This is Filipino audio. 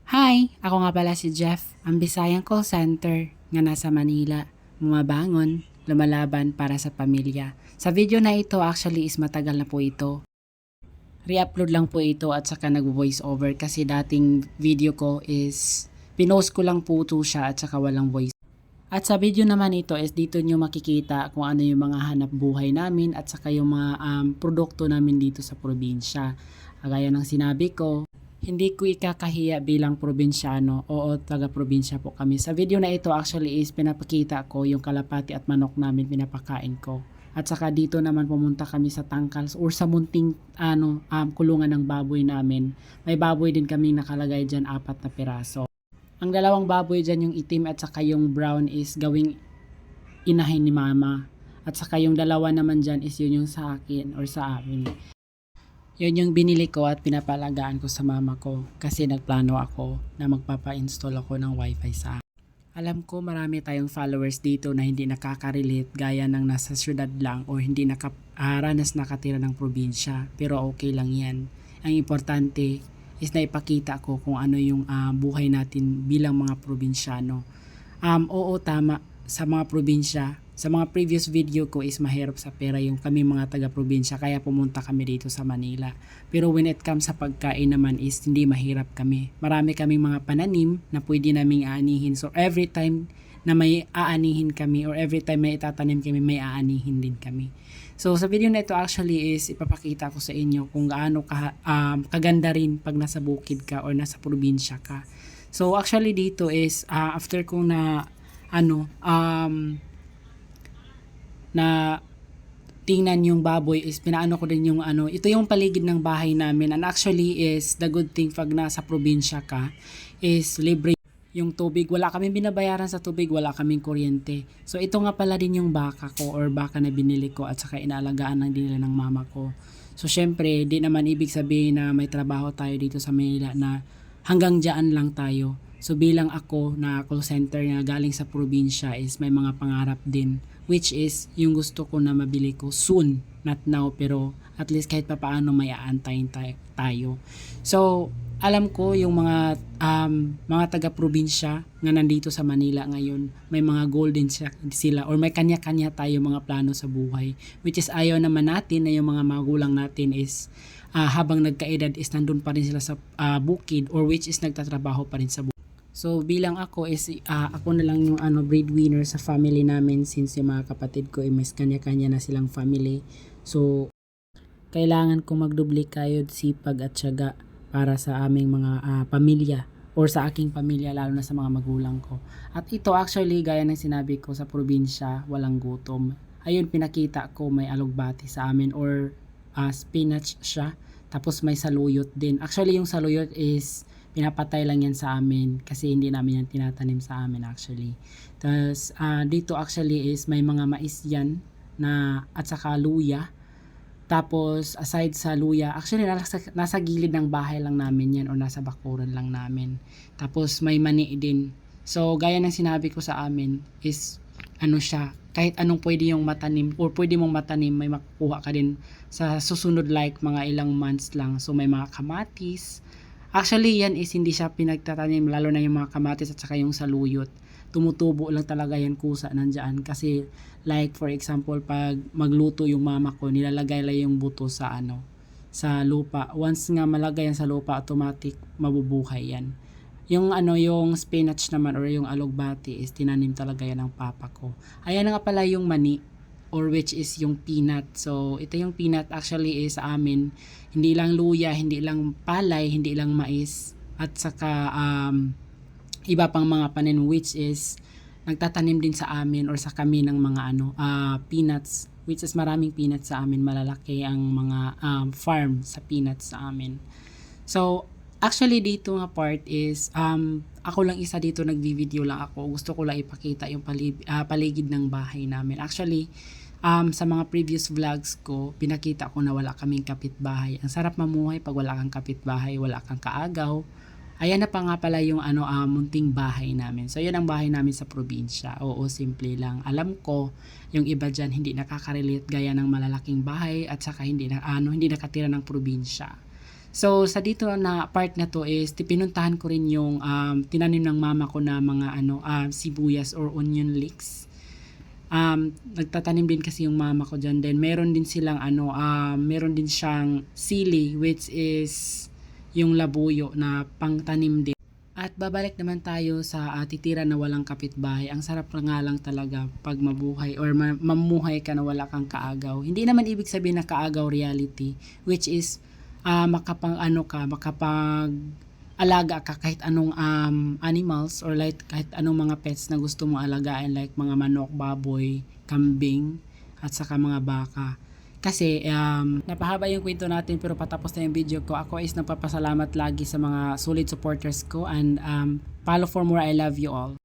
Hi! Ako nga pala si Jeff, ang Bisayang call center nga nasa Manila. Bumabangon, lumalaban para sa pamilya. Sa video na ito actually is matagal na po ito. Re-upload lang po ito at saka nag-voice over kasi dating video ko is pinost ko lang po ito siya at saka walang voice. At sa video naman ito is dito nyo makikita kung ano yung mga hanap buhay namin at saka yung mga produkto namin dito sa probinsya. Gaya ng sinabi ko, hindi ko ikakahiya bilang probinsyano. Oo, taga-probinsya po kami. Sa video na ito actually is pinapakita ko yung kalapati at manok namin pinapakain ko. At saka dito naman pumunta kami sa tangkals or sa munting kulungan ng baboy namin. May baboy din kaming nakalagay dyan, 4 na piraso. Ang dalawang baboy dyan, yung itim at saka yung brown is gawing inahin ni mama. At saka yung dalawa naman dyan is yun yung sa akin or sa amin. Yun yung binili ko at pinapalagaan ko sa mama ko kasi nagplano ako na magpapa-install ako ng wifi sa akin. Alam ko marami tayong followers dito na hindi nakaka-relate gaya ng nasa syudad lang o hindi nakaranas nakatira ng probinsya. Pero okay lang yan. Ang importante is na ipakita ko kung ano yung buhay natin bilang mga probinsyano. Oo, tama. Sa mga probinsya, sa mga previous video ko is mahirap sa pera yung kami mga taga-probinsya kaya pumunta kami dito sa Manila. Pero when it comes sa pagkain naman is hindi mahirap kami. Marami kaming mga pananim na pwede naming aanihin. So every time na may aanihin kami or every time may itatanim kami, may aanihin din kami. So sa video na ito actually is ipapakita ko sa inyo kung gaano kaganda rin pag nasa bukid ka or nasa probinsya ka. So actually dito is after kong na tingnan yung baboy is pinaano ko din yung ito yung paligid ng bahay namin, and actually is the good thing pag nasa probinsya ka is libre yung tubig. Wala kaming binabayaran sa tubig, wala kaming kuryente. So ito nga pala din yung baka ko or baka na binili ko at saka inaalagaan ng dinila ng mama ko. So syempre di naman ibig sabihin na may trabaho tayo dito sa Manila na hanggang dyan lang tayo. So bilang ako na call center na galing sa probinsya is may mga pangarap din, which is yung gusto ko na mabili ko soon, not now, pero at least kahit papaano may aantayin tayo. So alam ko yung mga taga-probinsya nga nandito sa Manila ngayon, may mga goal din sila or may kanya-kanya tayo mga plano sa buhay, which is ayaw naman natin na yung mga magulang natin is habang nagkaedad is nandun pa rin sila sa bukid or which is nagtatrabaho pa rin sa bukid. So bilang ako is ako na lang yung breadwinner sa family namin since yung mga kapatid ko ay mas kanya-kanya na silang family. So kailangan ko magdubli kayod sipag at tiyaga para sa aming mga pamilya or sa aking pamilya, lalo na sa mga magulang ko. At ito actually gaya ng sinabi ko, sa probinsya walang gutom. Ayun, pinakita ko may alugbati sa amin or spinach siya. Tapos may saluyot din. Actually yung saluyot is pinapatay lang yan sa amin kasi hindi namin yan tinatanim sa amin actually. Tapos dito actually is may mga mais yan na at saka luya. Tapos aside sa luya, actually nasa gilid ng bahay lang namin yan or nasa bakuran lang namin. Tapos may mani din. So gaya ng sinabi ko sa amin is siya, kahit anong pwede yung matanim or pwede mong matanim, may makukuha ka din sa susunod like mga ilang months lang. So may mga kamatis. Actually yan is hindi siya pinagtatanim, lalo na yung mga kamatis at saka yung saluyot. Tumutubo lang talaga yan kusa nandyan kasi like for example pag magluto yung mama ko, nilalagay lang yung buto sa sa lupa. Once nga malagay yan sa lupa, automatic mabubuhay yan. Yung spinach naman or yung alugbati is tinanim talaga yan ng papa ko. Ayan nga pala yung mani or which is yung peanut. So ito yung peanut actually is sa amin, hindi lang luya, hindi lang palay, hindi lang mais at saka iba pang mga panin which is nagtatanim din sa amin or sa kami ng mga peanuts, which is maraming peanuts sa amin, malalaki ang mga farm sa peanuts sa amin. So actually dito nga part is ako lang isa dito, nagvi-video lang ako, gusto ko lang ipakita yung paligid ng bahay namin. Actually sa mga previous vlogs ko, pinakita ko na wala kaming kapitbahay. Ang sarap mamuhay pag wala kang kapitbahay, wala kang kaagaw. Ayan na pa nga pala yung munting bahay namin. So yun ang bahay namin sa probinsya. Oo, simple lang. Alam ko yung iba dyan hindi nakaka-relate gaya ng malalaking bahay at saka hindi nakatira ng probinsya. So sa dito na part na to is pinuntahan ko rin yung tinanim ng mama ko na mga sibuyas or onion leeks. Nagtatanim din kasi yung mama ko dyan. Then meron din silang meron din siyang sili, which is yung labuyo na pangtanim din. At babalik naman tayo sa titira na walang kapitbahay. Ang sarap na nga lang talaga pag mabuhay or mamuhay ka na wala kang kaagaw. Hindi naman ibig sabihin na kaagaw reality, which is makapag alaga ka kahit anong animals or like kahit anong mga pets na gusto mo alagaan, like mga manok, baboy, kambing at saka mga baka. Kasi napahaba yung kwento natin pero patapos na yung video ko. Ako is nagpapasalamat lagi sa mga solid supporters ko and follow for more. I love you all.